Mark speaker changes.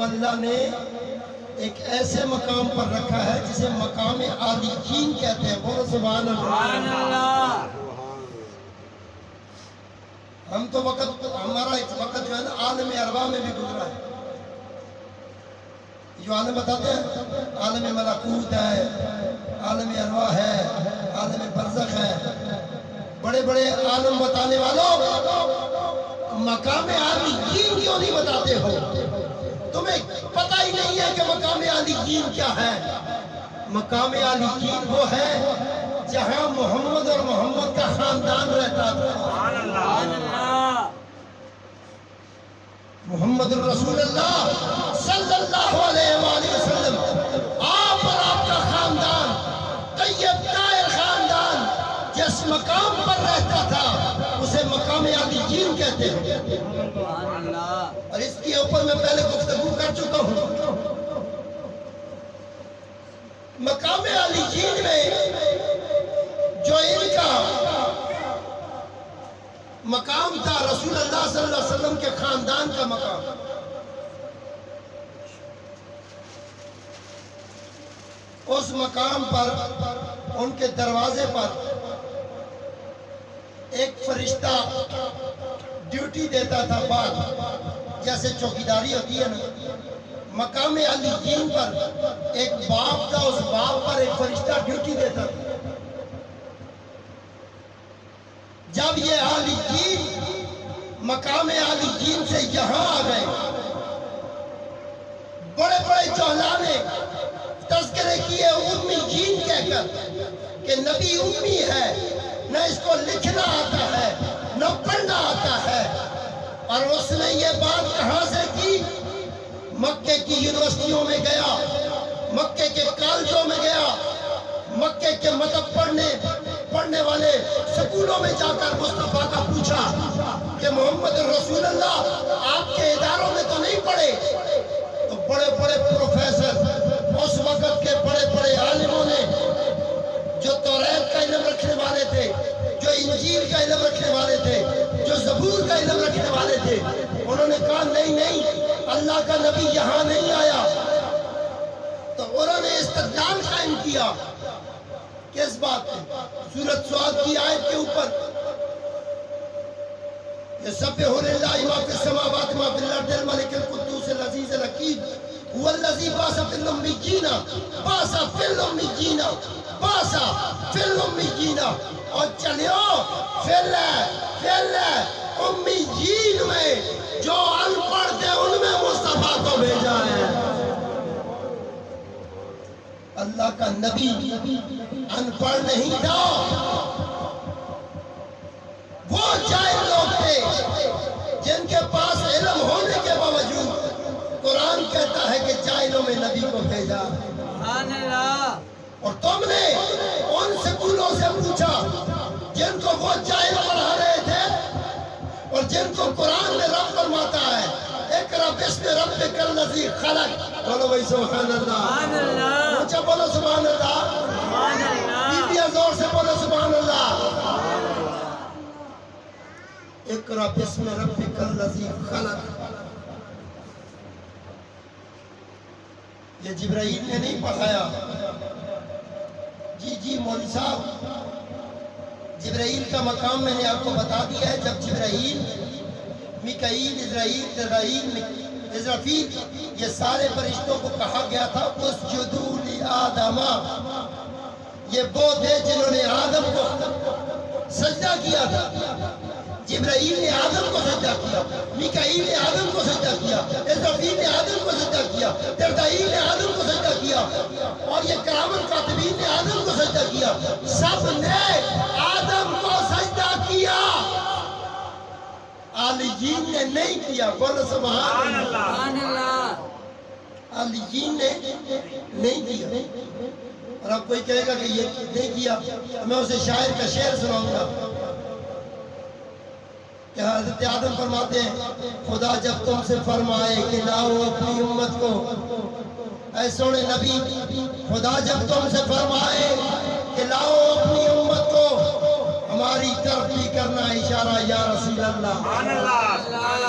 Speaker 1: کو اللہ نے ایک ایسے مقام پر رکھا ہے جسے مقام عالیین کہتے ہیں. بولو سبحان اللہ. ہم تو ہمارا ایک وقت جو ہے نا عالم ارواح میں بھی گزرا ہے. جو عالم بتاتے ہیں عالم ملکوت ہے، عالم ارواح ہے، عالم برزخ ہے. بڑے بڑے عالم بتانے والوں مقام عالیین کیوں نہیں بتاتے ہو؟ تمہیں پتہ ہی نہیں ہے کہ مقام عالیین کیا ہے. مقام عالیین وہ ہے جہاں محمد اور محمد کا خاندان رہتا تھا. محمد الرسول اللہ صلی اللہ علیہ وآلہ وسلم، آپ اور آپ کا خاندان، طیب طاہر خاندان جس مقام پر رہتا تھا اسے مقام عالیین کہتے ہیں. اور اس کے اوپر میں پہلے گفتگو کر چکا ہوں. مقام عالیین میں جو ان کا مقام تھا، رسول اللہ صلی اللہ علیہ وسلم کے خاندان کا مقام، اس مقام پر ان کے دروازے پر ایک فرشتہ ڈیوٹی دیتا تھا. بعد جیسے چوکیداری ہوتی ہے نا، مقام عالیین پر ایک باپ تھا، اس باپ پر ایک فرشتہ ڈیوٹی دیتا تھا. جب یہ عالیین مقام عالیین سے یہاں آ گئے، بڑے بڑے جوہلاء نے تذکرے کیے امیین کہہ کر کہ نبی امی ہے، نہ اس کو لکھنا آتا ہے نہ پڑھنا آتا ہے. اور اس نے یہ بات کہاں سے کی؟ مکے کی یونیورسٹیوں میں گیا، مکے کے کالجوں میں گیا، مکے کے مذہب پڑھنے والے سکولوں میں جا کر مصطفیٰ کا پوچھا کہ محمد رسول اللہ آپ کے اداروں میں تو نہیں پڑھے؟ تو بڑے بڑے پروفیسر، اس وقت کے بڑے بڑے عالموں نے، جو توریت کا علم رکھنے والے تھے، جو انجیل کا علم رکھنے والے تھے، جو زبور کا علم رکھنے والے تھے، انہوں نے کہا نہیں، اللہ کا نبی یہاں نہیں آیا. تو انہوں نے استدلال قائم کیا. کس بات پہ؟ سورۃ صاد کی آیت کے اوپر، یسبح للہ ما فی السماوات ما فی الارض الملک القدوس العزیز الحکیم هو الذی بعث فی الامیین اور چلیو فی امیین میں جو ان پڑھ تھے ان میں مصطفیٰ کو بھیجا ہے. اللہ کا نبی ان پڑھ نہیں تھا. وہ جاہل لوگ تھے جن کے پاس علم ہونے کے باوجود قرآن کہتا ہے کہ جاہلوں میں نبی کو بھیجا. اور تم نے ان سکولوں سے پوچھا جن کو وہ جاہل پڑھا رہے تھے اور جن کو قرآن میں رب فرماتا ہے اقرأ باسم ربک الذی خلق. بولو بھائی سبحان اللہ. اونچا بولو سبحان اللہ. بیبیاں زور سے بولو سبحان اللہ. اقرأ باسم ربک الذی خلق. یہ جبرائیل نے نہیں پڑھایا. جی مولوی صاحب، جبرائیل کا مقام میں نے آپ کو بتا دیا ہے. جب جبرائیل، میکائیل، اسرافیل، یہ سارے فرشتوں کو کہا گیا تھا اسجدوا لآدم، یہ وہ تھے جنہوں نے آدم کو سجدہ کیا تھا. جبرائیل نے آدم کو سجدہ کیا، میکائیل نے آدم کو سجدہ کیا، اسرافیل نے آدم کو سجدہ کیا، جبرائیل نے آدم کو سجدہ کیا، اور یہ کرام الکاتبین نے آدم کو سجدہ کیا. سب نے آدم کو سجدہ کیا، عالیین نے نہیں کیا. بولو سبحان اللہ. عالیین نے نہیں کیا. اور اب کوئی کہے گا کہ یہ نہیں کیا، میں اسے شاعر کا شعر سناؤں گا کہ حضرت آدم فرماتے ہیں خدا جب تم سے فرمائے کہ لاؤ اپنی امت کو، اے سونے نبی، خدا جب تم سے فرمائے کہ لاؤ اپنی امت کو، ہماری طرف بھی کرنا اشارہ یا رسول اللہ.